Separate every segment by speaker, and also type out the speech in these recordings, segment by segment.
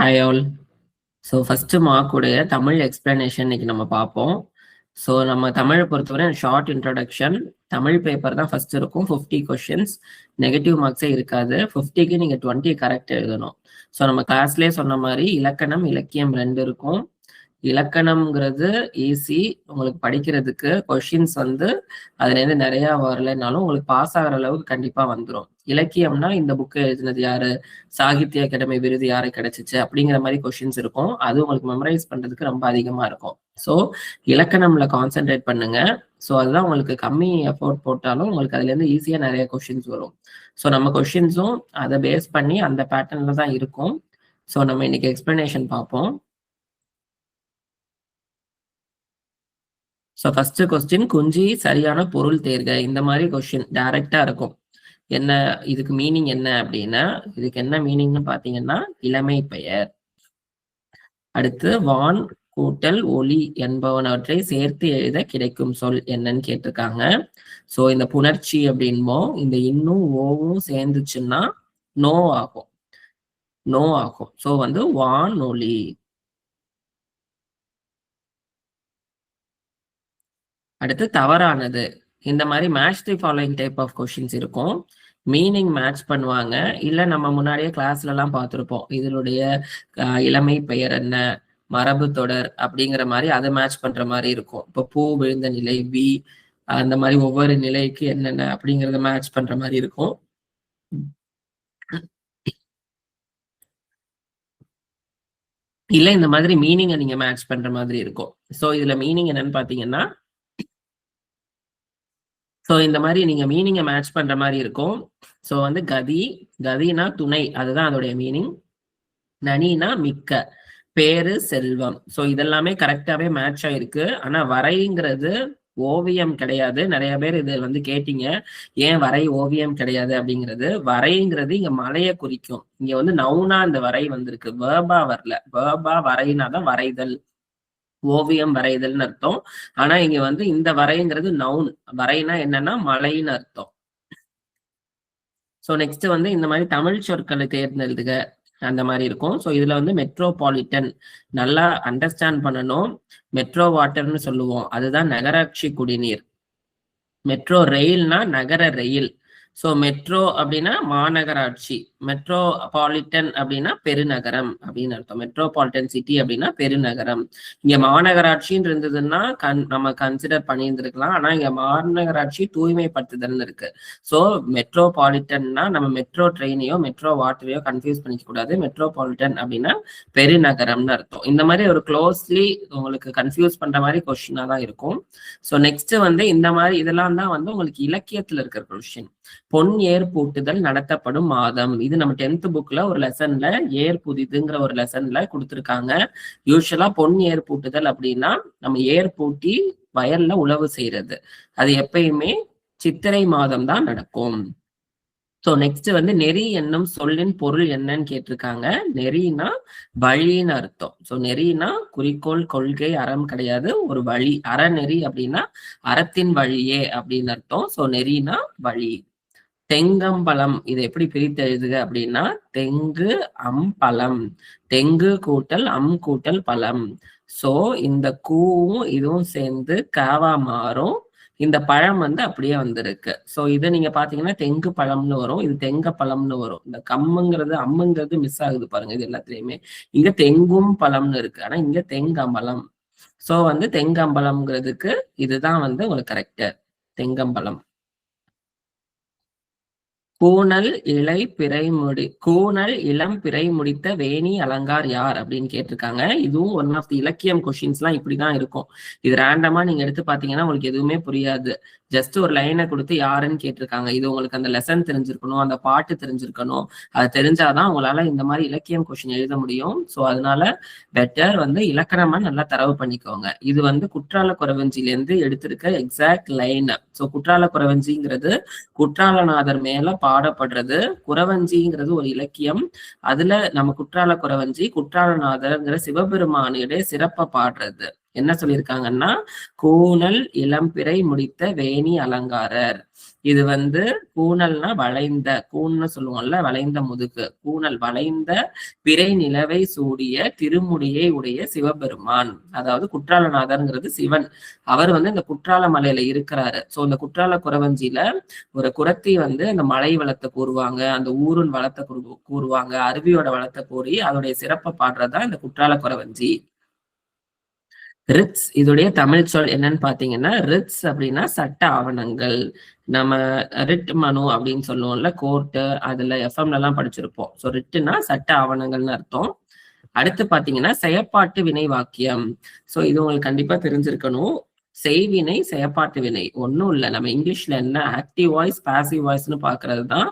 Speaker 1: Hi all. So first மார்க்குடைய Tamil explanation இன்னைக்கு நம்ம பார்ப்போம். ஸோ நம்ம தமிழை பொறுத்தவரை ஷார்ட் இன்ட்ரடக்ஷன் தமிழ் பேப்பர் தான் ஃபர்ஸ்ட் இருக்கும். 50 கொஷின்ஸ், நெகட்டிவ் மார்க்ஸே இருக்காது. 50க்கு நீங்கள் 20 கரெக்ட் எழுதணும். ஸோ நம்ம கிளாஸ்லேயே சொன்ன மாதிரி இலக்கணம் இலக்கியம் 2 இருக்கும். இலக்கணம்ங்கிறது ஈஸி, உங்களுக்கு படிக்கிறதுக்கு. கொஷின்ஸ் அதுலேருந்து நிறையா வரலைனாலும் உங்களுக்கு பாஸ் ஆகிற அளவுக்கு கண்டிப்பாக வந்துடும். இலக்கியம்னா இந்த புக்கு எழுதினது யாரு, சாகித்ய அகாடமி விருது யாரை கிடைச்சிச்சு அப்படிங்கிற மாதிரி கொஷின்ஸ் இருக்கும். அது உங்களுக்கு மெமரைஸ் பண்றதுக்கு ரொம்ப அதிகமா இருக்கும். ஸோ இலக்கணம்ல கான்சென்ட்ரேட் பண்ணுங்க. ஸோ அதுதான் உங்களுக்கு கம்மி எஃபோர்ட் போட்டாலும் உங்களுக்கு அதுல இருந்து ஈஸியா நிறைய கொஷின்ஸ் வரும். ஸோ நம்ம கொஷின்ஸும் அதை பேஸ் பண்ணி அந்த பேட்டர்ன்ல தான் இருக்கும். ஸோ நம்ம இன்னைக்கு எக்ஸ்பிளனேஷன் பார்ப்போம். ஸோ ஃபர்ஸ்ட் கொஸ்டின், குஞ்சி சரியான பொருள் தேர்க. இந்த மாதிரி கொஸ்டின் டைரக்டா இருக்கும். என்ன இதுக்கு மீனிங் என்ன அப்படின்னா, இதுக்கு என்ன மீனிங்னு பாத்தீங்கன்னா இளமை பெயர். அடுத்து வான் கூட்டல் ஒளி என்பவனவற்றை சேர்த்து எழுத கிடைக்கும் சொல் என்னன்னு கேட்டிருக்காங்க. ஸோ இந்த புணர்ச்சி அப்படின்போம். இந்த இன்னும் ஓவும் சேர்ந்துச்சுன்னா நோ ஆகும், நோ ஆகும். ஸோ வான் ஒளி. அடுத்து தவறானது. இந்த மாதிரி match the following type of questions இருக்கும். மீனிங் மேட்ச் பண்ணுவாங்க, இல்ல நம்ம முன்னாடியே கிளாஸ்ல எல்லாம் பார்த்துருப்போம். இதனுடைய இளமை பெயர் என்ன, மரபு தொடர் அப்படிங்கிற மாதிரி அதை மேட்ச் பண்ற மாதிரி இருக்கும். இப்போ பூ விழுந்த நிலை, வி, அந்த மாதிரி ஒவ்வொரு நிலைக்கு என்னென்ன அப்படிங்கறத மேட்ச் பண்ற மாதிரி இருக்கும். இல்ல இந்த மாதிரி மீனிங்கை நீங்க மேட்ச் பண்ற மாதிரி இருக்கும். ஸோ இதுல மீனிங் என்னன்னு பாத்தீங்கன்னா, ஸோ இந்த மாதிரி நீங்க மீனிங்கை மேட்ச் பண்ற மாதிரி இருக்கும். ஸோ கதி, கதினா துணை, அதுதான் அதோடைய மீனிங். நனினா மிக்க, பேரு செல்வம். ஸோ இதெல்லாமே கரெக்டாவே மேட்ச் ஆயிருக்கு. ஆனா வரைங்கிறது ஓவியம் கிடையாது. நிறைய பேர் இது கேட்டீங்க, ஏன் வரை ஓவியம் கிடையாது அப்படிங்கிறது. வரைங்கிறது இங்க மலையை குறிக்கும். இங்க நவுனா இந்த வரை வந்திருக்கு, வேர்பா வரல. வேர்பா வரைனா தான் வரைதல், ஓவியம் வரைதல்னு அர்த்தம். ஆனா இங்க இந்த வரைங்கிறது நவுன். வரைனா என்னன்னா மலைன்னு அர்த்தம். ஸோ நெக்ஸ்ட் இந்த மாதிரி தமிழ் சொற்களை தேர்ந்தெழுதுக அந்த மாதிரி இருக்கும். ஸோ இதுல மெட்ரோபாலிட்டன் நல்லா அண்டர்ஸ்டாண்ட் பண்ணணும். மெட்ரோ வாட்டர்னு சொல்லுவோம், அதுதான் நகராட்சி குடிநீர். மெட்ரோ ரெயில்னா நகர ரயில். ஸோ மெட்ரோ அப்படின்னா மாநகராட்சி, மெட்ரோபாலிட்டன் அப்படின்னா பெருநகரம் அப்படின்னு அர்த்தம். மெட்ரோபாலிட்டன் சிட்டி அப்படின்னா பெருநகரம். இங்க மாநகராட்சின்னு இருந்ததுன்னா நம்ம கன்சிடர் பண்ணியிருந்திருக்கலாம். ஆனா இங்க மாநகராட்சி தூய்மைப்படுத்துதல்னு இருக்கு. ஸோ மெட்ரோபாலிட்டன்னா நம்ம மெட்ரோ ட்ரெயினையோ மெட்ரோ வாட்டரையோ கன்ஃபியூஸ் பண்ணிக்க கூடாது. மெட்ரோபாலிட்டன் அப்படின்னா பெருநகரம்னு அர்த்தம். இந்த மாதிரி ஒரு க்ளோஸ்லி உங்களுக்கு கன்ஃபியூஸ் பண்ற மாதிரி கொஸ்டினா தான் இருக்கும். ஸோ நெக்ஸ்ட் இந்த மாதிரி இதெல்லாம் தான் உங்களுக்கு இலக்கியத்துல இருக்கிற கொஸ்டின். பொன் ஏர் பூட்டுதல் நடத்தப்படும் மாதம். இது நம்ம 10th புக்ல ஒரு லெசன்ல ஏர் புதிதுங்கிற ஒரு லெசன்ல கொடுத்துருக்காங்க. யூஸ்வலா பொன் ஏர் பூட்டுதல் அப்படின்னா நம்ம ஏர் பூட்டி வயல்ல உழவு செய்யறது. அது எப்பயுமே சித்திரை மாதம் தான் நடக்கும். ஸோ நெக்ஸ்ட் நெறி என்னும் சொல்லின் பொருள் என்னன்னு கேட்டிருக்காங்க. நெறினா வழின்னு அர்த்தம். ஸோ நெறினா குறிக்கோள், கொள்கை, அறம் கிடையாது, ஒரு வழி. அறநெறி அப்படின்னா அறத்தின் வழியே அப்படின்னு அர்த்தம். ஸோ நெறினா வழி. தெங்கம்பலம், இதை எப்படி பிரித்து எழுதுக அப்படின்னா தெங்கு அம்பலம். தெங்கு கூட்டல் அம் கூட்டல் பழம். ஸோ இந்த கூவும் இதுவும் சேர்ந்து காவா மாறும். இந்த பழம் அப்படியே வந்திருக்கு. ஸோ இது நீங்க பாத்தீங்கன்னா தெங்கு பழம்னு வரும், இது தெங்க பழம்னு வரும். இந்த கம்முங்கிறது அம்முங்கிறது மிஸ் ஆகுது பாருங்க இது எல்லாத்துலயுமே. இங்க தெங்கும் பழம்னு இருக்கு, ஆனா இங்க தெங்கம்பலம். ஸோ தெங்கம்பலம்ங்கிறதுக்கு இதுதான் உங்களுக்கு கரெக்ட், தெங்கம்பலம். கூனல் இளம் பிறை முடித்த வேணி அலங்கார் யார் அப்படின்னு கேட்டிருக்காங்க. இதுவும் ஒன் ஆஃப் தி இலக்கியம் கொஸ்டின்ஸ் எல்லாம் இப்படிதான் இருக்கும். இது ரேண்டமா நீங்க எடுத்து பாத்தீங்கன்னா உங்களுக்கு எதுவுமே புரியாது. ஜஸ்ட் ஒரு லைனை கொடுத்து யாருன்னு கேட்டிருக்காங்க. இது உங்களுக்கு அந்த லெசன் தெரிஞ்சிருக்கணும், அந்த பாட்டு தெரிஞ்சிருக்கணும். அது தெரிஞ்சாதான் உங்களால இந்த மாதிரி இலக்கியம் கொஸ்டின் எழுத முடியும். ஸோ அதனால பெட்டர் இலக்கணமா நல்லா தரவு பண்ணிக்கோங்க. இது குற்றால குறவஞ்சில இருந்து எடுத்திருக்க எக்ஸாக்ட் லைன். ஸோ குற்றால குறவஞ்சிங்கிறது குற்றாலநாதர் மேல பாடப்படுறது. குறவஞ்சிங்கிறது ஒரு இலக்கியம். அதுல நம்ம குற்றால குறவஞ்சி குற்றாலநாதர்ங்கிற சிவபெருமானுடைய சிறப்பை பாடுறது. என்ன சொல்லியிருக்காங்கன்னா கூனல் இளம்பிறை முடித்த வேணி அலங்காரர். இது வந்து கூனல்னா வளைந்த, கூன்னு சொல்லுவோம்ல, வளைந்த முதுகு. கூனல் வளைந்த பிறை நிலவை சூடிய திருமுடியை உடைய சிவபெருமான். அதாவது குற்றாலநாதர்ங்கிறது சிவன். அவர் வந்து இந்த குற்றால மலையில இருக்கிறாரு. சோ இந்த குற்றால குறவஞ்சியில ஒரு குறத்தி வந்து அந்த மலை வளத்தை கூறுவாங்க, அந்த ஊரின் வளத்தை கூறுவாங்க, அருவியோட வளத்தை கூறி அதோடைய சிறப்பை பாடுறதுதான் இந்த குற்றால குறவஞ்சி. ரிட்ஸ் இதோடைய தமிழ் சொல் என்னன்னு பாத்தீங்கன்னா, ரிட்ஸ் அப்படின்னா சட்ட ஆவணங்கள். நம்ம ரிட் மனு அப்படின்னு சொல்லுவோம்ல, கோர்ட்டு, அதுல எஃப்எம்ல எல்லாம் படிச்சிருப்போம். ஸோ ரிட்டுனா சட்ட ஆவணங்கள்னு அர்த்தம். அடுத்து பாத்தீங்கன்னா செயப்பாட்டு வினை வாக்கியம். ஸோ இது உங்களுக்கு கண்டிப்பா தெரிஞ்சிருக்கணும். செய்வினை, செயப்பாட்டு வினை ஒன்றும் இல்லை. நம்ம இங்கிலீஷ்ல என்ன ஆக்டிவ் வாய்ஸ், பாசிவ் வாய்ஸ்னு பாக்குறது தான்.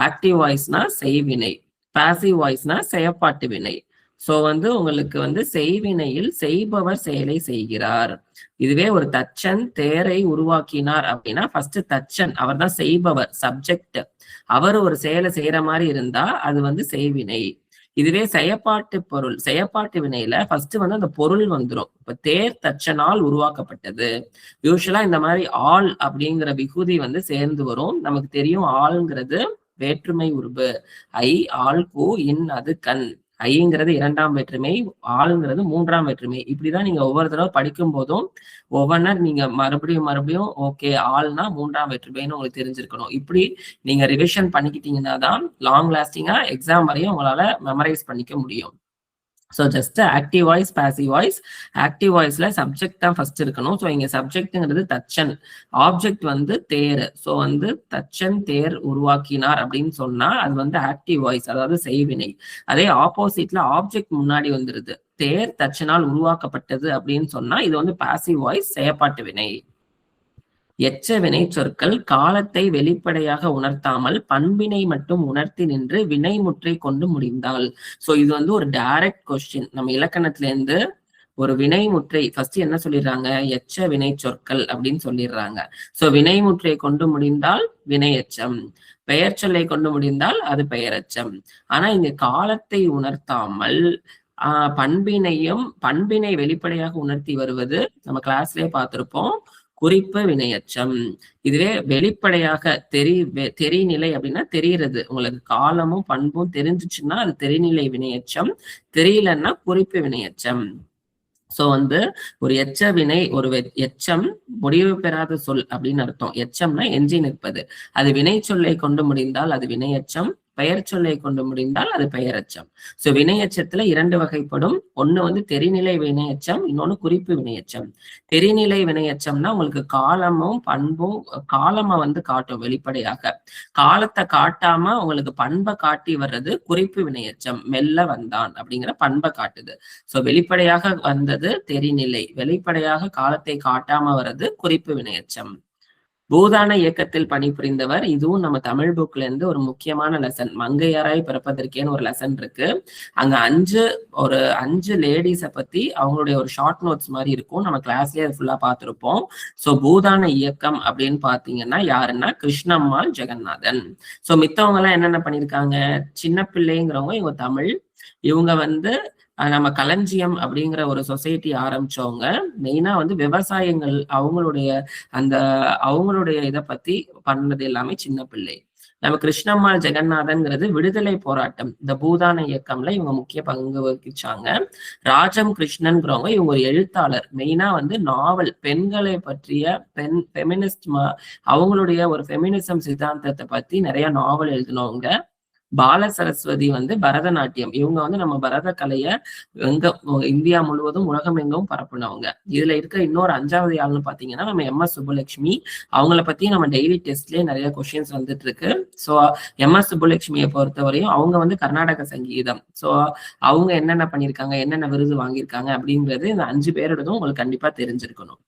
Speaker 1: ஆக்டிவ் வாய்ஸ்னா செய்வினை, பாசிவ் வாய்ஸ்னா செயப்பாட்டு வினை. சோ வந்து உங்களுக்கு வந்து செய்வினையில் செய்பவர் செயலை செய்கிறார். இதுவே ஒரு தச்சன் தேரை உருவாக்கினார் அப்படின்னா ஃபர்ஸ்ட் தச்சன் அவர் தான் செய்பவர், சப்ஜெக்ட். அவர் ஒரு செயலை செய்யற மாதிரி இருந்தா அது வந்து செய்வினை. இதுவே செயப்பாட்டு பொருள், செயப்பாட்டு வினையில ஃபர்ஸ்ட் வந்து அந்த பொருள் வந்துடும். இப்ப தேர் தச்சனால் உருவாக்கப்பட்டது. யூஸ்வலா இந்த மாதிரி ஆள் அப்படிங்கிற விகுதி வந்து சேர்ந்து வரும். நமக்கு தெரியும் ஆள்ங்கிறது வேற்றுமை உருபு. ஐ, ஆள், கூ, இன், அது, கண். ஐங்கிறது இரண்டாம் வேற்றுமை, ஆளுங்கிறது மூன்றாம் வேற்றுமை. இப்படிதான் நீங்க ஒவ்வொரு தடவை படிக்கும் போதும் ஒவ்வொன்றா நீங்க மறுபடியும் ஓகே ஆள்னா மூன்றாம் வேற்றுமைன்னு உங்களுக்கு தெரிஞ்சிருக்கணும். இப்படி நீங்க ரிவிஷன் பண்ணிக்கிட்டீங்கன்னா தான் லாங் லாஸ்டிங்கா எக்ஸாம் வரையும் உங்களால மெமரைஸ் பண்ணிக்க முடியும். So just active voice, passive voice. Active வாய்ஸ்ல சப்ஜெக்ட் தான் ஃபர்ஸ்ட் இருக்கணும். ஸோ இங்க சப்ஜெக்ட்ங்கிறது தச்சன், ஆப்ஜெக்ட் வந்து தேர். ஸோ வந்து தச்சன் தேர் உருவாக்கினார் அப்படின்னு சொன்னா அது வந்து ஆக்டிவ் வாய்ஸ், அதாவது செய்வினை. அதே ஆப்போசிட்ல ஆப்ஜெக்ட் முன்னாடி வந்துருது, தேர் தச்சனால் உருவாக்கப்பட்டது அப்படின்னு சொன்னா இது வந்து பாசிவ் வாய்ஸ், செயப்பாட்டு வினை. எச்ச வினை சொற்கள் காலத்தை வெளிப்படையாக உணர்த்தாமல் பண்பினை மட்டும் உணர்த்தி நின்று வினைமுற்றை கொண்டு முடிந்தால். சோ இது வந்து ஒரு டைரக்ட் கொஸ்டின். நம்ம இலக்கணத்துல இருந்து ஒரு வினைமுற்றை ஃபர்ஸ்ட் என்ன சொல்லிடுறாங்க, எச்ச வினை சொற்கள் அப்படின்னு சொல்லிடுறாங்க. சோ வினைமுற்றை கொண்டு முடிந்தால் வினையச்சம், பெயர் சொல்லை கொண்டு முடிந்தால் அது பெயரச்சம். ஆனா இங்க காலத்தை உணர்த்தாமல் பண்பினை வெளிப்படையாக உணர்த்தி வருவது நம்ம கிளாஸ்லயே பார்த்திருப்போம், குறிப்பு வினையச்சம். இதுவே வெளிப்படையாக தெரிநிலை அப்படின்னா தெரிகிறது, உங்களுக்கு காலமும் பண்பும் தெரிஞ்சிச்சுன்னா அது தெரிநிலை வினையச்சம், தெரியலன்னா குறிப்பு வினையச்சம். சோ வந்து ஒரு எச்ச வினை, ஒரு எச்சம் முடிவு பெறாத சொல் அப்படின்னு அர்த்தம். எச்சம்னா எஞ்சி நிற்பது. அது வினை சொல்லை கொண்டு முடிந்தால் அது வினையச்சம், பெயர் சொல்லை கொண்டு முடிந்தால் அது பெயரச்சம். சோ வினையச்சத்துல இரண்டு வகைப்படும். ஒண்ணு வந்து தெரிநிலை வினையச்சம், இன்னொன்னு குறிப்பு வினையச்சம். தெரிநிலை வினையச்சம்னா உங்களுக்கு காலமும் பண்பும், காலமா வந்து காட்டும் வெளிப்படையாக, காலத்தை காட்டாம உங்களுக்கு பண்பை காட்டி வர்றது குறிப்பு வினையச்சம். மெல்ல வந்தான் அப்படிங்கிற பண்பை காட்டுது. சோ வெளிப்படையாக வந்தது தெரிநிலை, வெளிப்படையாக காலத்தை காட்டாம வர்றது குறிப்பு வினையச்சம். பூதான இயக்கத்தில் பணிபுரிந்தவர். இதுவும் நம்ம தமிழ் புக்ல இருந்து ஒரு முக்கியமான லெசன். மங்கையராய் பிறப்பதற்கேன்னு ஒரு லெசன் இருக்கு. அங்க ஒரு அஞ்சு லேடிஸை பத்தி அவங்களுடைய ஒரு ஷார்ட் நோட்ஸ் மாதிரி இருக்கும். நம்ம கிளாஸ்லயே அது ஃபுல்லா பார்த்திருப்போம். சோ பூதான இயக்கம் அப்படின்னு பாத்தீங்கன்னா யாருன்னா கிருஷ்ணம்மாள், ஜெகநாதன். சோ மித்தவங்க எல்லாம் என்னென்ன பண்ணிருக்காங்க, சின்ன பிள்ளைங்கிறவங்க இவங்க தமிழ். இவங்க வந்து நம்ம களஞ்சியம் அப்படிங்கிற ஒரு சொசைட்டி ஆரம்பிச்சவங்க. மெயினா வந்து விவசாயங்கள் அவங்களுடைய இதை பத்தி பண்ணது எல்லாமே சின்ன பிள்ளை. நம்ம கிருஷ்ணம்மாள் ஜெகநாதன்ங்கிறது விடுதலை போராட்டம், இந்த பூதான இயக்கம்ல இவங்க முக்கிய பங்கு வகிச்சாங்க. ராஜம் கிருஷ்ணன்கிறவங்க இவங்க ஒரு எழுத்தாளர். மெயினா வந்து நாவல், பெண்களை பற்றிய ஃபெமினிஸ்ட், அவங்களுடைய ஒரு ஃபெமினிசம் சித்தாந்தத்தை பத்தி நிறைய நாவல் எழுதினவங்க. பால சரஸ்வதி வந்து பரதநாட்டியம், இவங்க வந்து நம்ம பரத கலைய இந்தியா முழுவதும் உலகம் எங்கும் பரப்புனவங்க. இதுல இருக்கிற இன்னொரு அஞ்சாவது ஆள்னு பாத்தீங்கன்னா நம்ம MS சுப்புலட்சுமி. அவங்கள பத்தி நம்ம டெய்லி டெஸ்ட்லயே நிறைய கொஸ்டின்ஸ் வந்துட்டு இருக்கு. சோ MS சுப்புலட்சுமியை பொறுத்தவரையும் அவங்க வந்து கர்நாடக சங்கீதம். சோ அவங்க என்னென்ன பண்ணிருக்காங்க, என்னென்ன விருது வாங்கியிருக்காங்க அப்படிங்கிறது இந்த 5 பேரோடதும் உங்களுக்கு கண்டிப்பா தெரிஞ்சிருக்கணும்.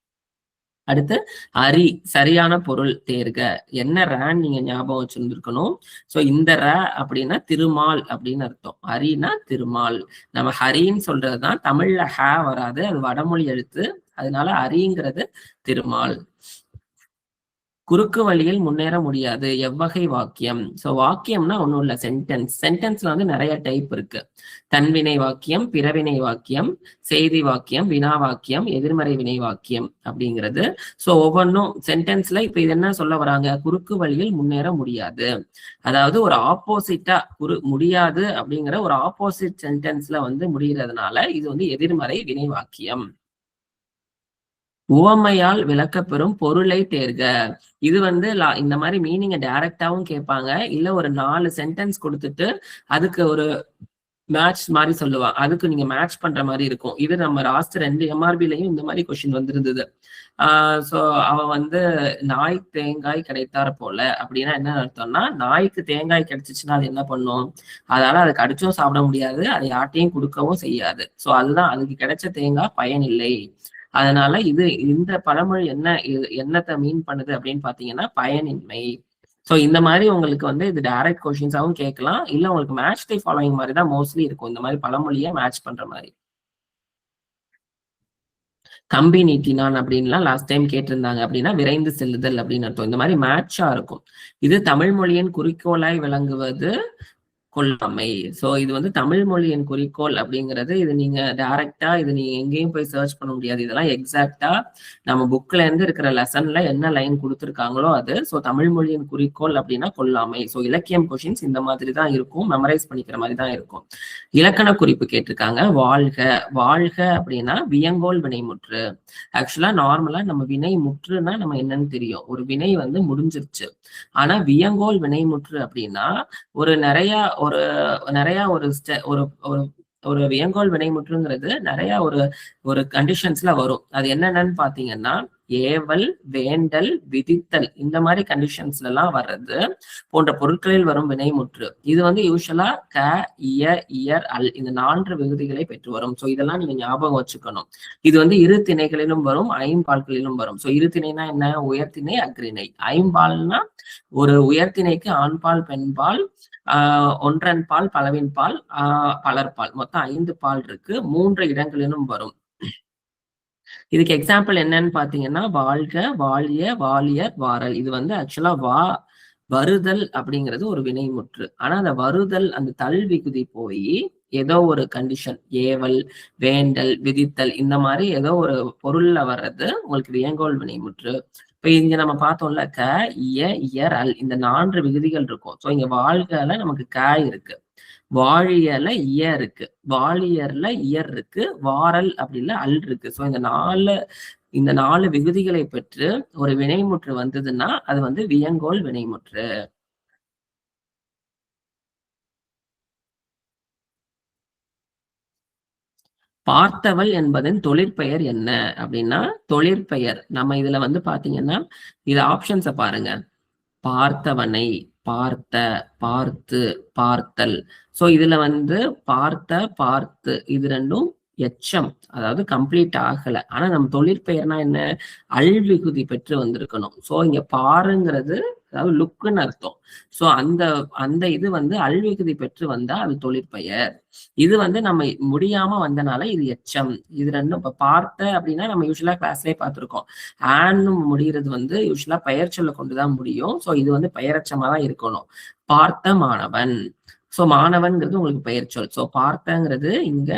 Speaker 1: அடுத்து அரி, சரியான பொருள் தேர்க. என்ன ரேன்னு நீங்க ஞாபகம் வச்சிருந்திருக்கணும். சோ இந்த ர அப்படின்னா திருமால் அப்படின்னு அர்த்தம். ஹரினா திருமால். நம்ம ஹரின்னு சொல்றதுதான் தமிழ்ல ஹ வராது, அது வடமொழி எழுத்து. அதனால அரிங்கிறது திருமால். குறுக்கு வழியில் முன்னேற முடியாது. எவ்வகை வாக்கியம்? சோ வாக்கியம்னா ஒண்ணும் இல்ல, சென்டென்ஸ். சென்டென்ஸ்ல வந்து நிறைய டைப் இருக்கு. தன்வினை வாக்கியம், பிறவினை வாக்கியம், செய்தி வாக்கியம், வினா வாக்கியம், எதிர்மறை வினை வாக்கியம் அப்படிங்கிறது. சோ ஒவ்வொன்றும் சென்டென்ஸ்ல இப்ப இது என்ன சொல்ல வராங்க? குறுக்கு வழியில் முன்னேற முடியாது. அதாவது ஒரு ஆப்போசிட்டா முடியாது அப்படிங்கிற ஒரு ஆப்போசிட் சென்டென்ஸ்ல வந்து முடிகிறதுனால இது வந்து எதிர்மறை வினை வாக்கியம். உவமையால் விளக்கப்பெறும் பொருளை தேர்க. இது வந்து இந்த மாதிரி மீனிங்க டைரக்டாவும் கேட்பாங்க, இல்ல ஒரு 4 சென்டென்ஸ் கொடுத்துட்டு அதுக்கு ஒரு மேட்ச் மாதிரி சொல்லுவான், அதுக்கு நீங்க மேட்ச் பண்ற மாதிரி இருக்கும். இது நம்ம லாஸ்ட் 2 MRBலயும் இந்த மாதிரி கொஸ்டின் வந்திருந்தது. சோ அவன் வந்து நாய் தேங்காய் கிடைத்தார் போல அப்படின்னா என்ன அர்த்தம்னா, நாய்க்கு தேங்காய் கிடைச்சிச்சுன்னா அது என்ன பண்ணும்? அதனால அதை கடிச்சும் சாப்பிட முடியாது, அதை யார்ட்டையும் கொடுக்கவும் செய்யாது. சோ அதுதான், அதுக்கு கிடைச்ச தேங்காய் பயனில்லை. அதனால இந்த பழமொழி என்னத்தை மீன் பண்ணுது அப்படின்னு பாத்தீங்கன்னா பயனின்மை. சோ இந்த மாதிரி உங்களுக்கு வந்து இது டைரக்ட் கொஸ்டின்ஸாவும் கேட்கலாம், இல்ல உங்களுக்கு மேட்ச் தி ஃபாலோயிங் மாதிரி தான் மோஸ்ட்லி இருக்கும், இந்த மாதிரி பழமொழியை மேட்ச் பண்ற மாதிரி. கம்பி நீட்டினான் அப்படின்லாம் லாஸ்ட் டைம் கேட்டிருந்தாங்க. அப்படின்னா விரைந்து செல்லுதல் அப்படின்னு அர்த்தம். இந்த மாதிரி மேட்சா இருக்கும். இது தமிழ் மொழியின் குறிக்கோளாய் விளங்குவது கொல்லாமை. சோ இது வந்து தமிழ் மொழியின் குறிக்கோள் அப்படிங்கிறது, இது நீங்க டைரக்டா இது நீங்க எங்கேயும் போய் சர்ச் பண்ண முடியாது. இதெல்லாம் எக்ஸாக்டா நம்ம புக்ல இருந்து இருக்கிற லெசன்ல என்ன லைன் கொடுத்துருக்காங்களோ அது. சோ தமிழ் மொழியின் குறிக்கோள் அப்படின்னா கொல்லாமை. சோ இலக்கியம் கொஸ்டின்ஸ் இந்த மாதிரி தான் இருக்கும், மெமரைஸ் பண்ணிக்கிற மாதிரி தான் இருக்கும். இலக்கண குறிப்பு கேட்டிருக்காங்க. வாழ்க. வாழ்க அப்படின்னா வியங்கோல் வினைமுற்று. ஆக்சுவலா நார்மலா நம்ம வினை முற்றுன்னா நம்ம என்னன்னு தெரியும், ஒரு வினை வந்து முடிஞ்சிருச்சு. ஆனா வியங்கோல் வினைமுற்று அப்படின்னா ஒரு நிறைய ஒரு வியங்கோல் வினைமுற்றுங்கிறது நிறைய ஒரு கண்டிஷன்ஸ்ல வரும். அது என்னென்னு பாத்தீங்கன்னா, ஏவல், வேண்டல், விதித்தல் இந்த மாதிரி கண்டிஷன்ஸ்ல எல்லாம் வர்றது போன்ற பொருட்களில் வரும் வினைமுற்று. இது வந்து யூஸ்வலா க, இய, இயர், அல் இந்த 4 விகுதிகளை பெற்று வரும். சோ இதெல்லாம் நீங்க ஞாபகம் வச்சுக்கணும். இது வந்து இரு திணைகளிலும் வரும், ஐம்பால்களிலும் வரும். சோ இரு திணைனா என்ன? உயர்திணை, அக்ரிணை. ஐம்பால்னா ஒரு உயர்திணைக்கு ஆண்பால், பெண்பால், ஒன்றன் பால், பலவின் பால், பலர்பால், மொத்தம் 5 பால் இருக்கு. 3 இடங்களிலும் வரும். இதுக்கு எக்ஸாம்பிள் என்னன்னு பாத்தீங்கன்னா, வாழ்க, வாழிய, வாழியர், வாரல். இது வந்து ஆக்சுவலா வருதல் அப்படிங்கிறது ஒரு வினைமுற்று. ஆனா அந்த வருதல் அந்த தல் விகுதி போய் ஏதோ ஒரு கண்டிஷன், ஏவல், வேண்டல், விதித்தல் இந்த மாதிரி ஏதோ ஒரு பொருள்ல வர்றது உங்களுக்கு வியங்கோல் வினைமுற்று. இப்ப இங்க நம்ம பார்த்தோம்ல, க, இய, இயர், அல் இந்த 4 விகுதிகள் இருக்கும். சோ இங்க வாழ்கல நமக்கு க இருக்கு, வாழியல இய இருக்கு, வாழியர்ல இயர் இருக்கு, வாரல் அப்படின்ல அல் இருக்கு. சோ இந்த 4 விகுதிகளை பெற்று ஒரு வினைமுற்று வந்ததுன்னா அது வந்து வியங்கோல் வினைமுற்று. பார்த்தவள் என்பதன் தொழிற்பெயர் என்ன அப்படின்னா, தொழிற்பெயர் நம்ம இதுல வந்து பாத்தீங்கன்னா, இது ஆப்ஷன்ஸை பாருங்க. பார்த்தவனை, பார்த்த, பார்த்து, பார்த்தல். சோ இதுல வந்து பார்த்த, பார்த்து இது ரெண்டும் எச்சம், அதாவது கம்ப்ளீட் ஆகல. ஆனா நம்ம தொழிற்பெயர்னா என்ன? அல்விகுதி பெற்று வந்திருக்கணும். சோ இங்க பாருங்கிறது அதாவது லுக்குன்னு அர்த்தம். சோ அந்த இது வந்து அல்விகுதி பெற்று வந்தா அது தொழிற்பெயர். இது வந்து நம்ம முடியாம வந்தனால இது எச்சம். இது ரெண்டும் இப்ப பார்த்த அப்படின்னா நம்ம யூஸ்வலா கிளாஸ்லயே பார்த்திருக்கோம், ஆன்னு முடிகிறது வந்து யூஸ்வலா பெயர் சொல்ல கொண்டுதான் முடியும். சோ இது வந்து பெயரச்சமா தான் இருக்கணும். பார்த்த மாணவன். சோ மாணவன்கிறது உங்களுக்கு பெயர் சொல். சோ பார்த்தங்கிறது இங்க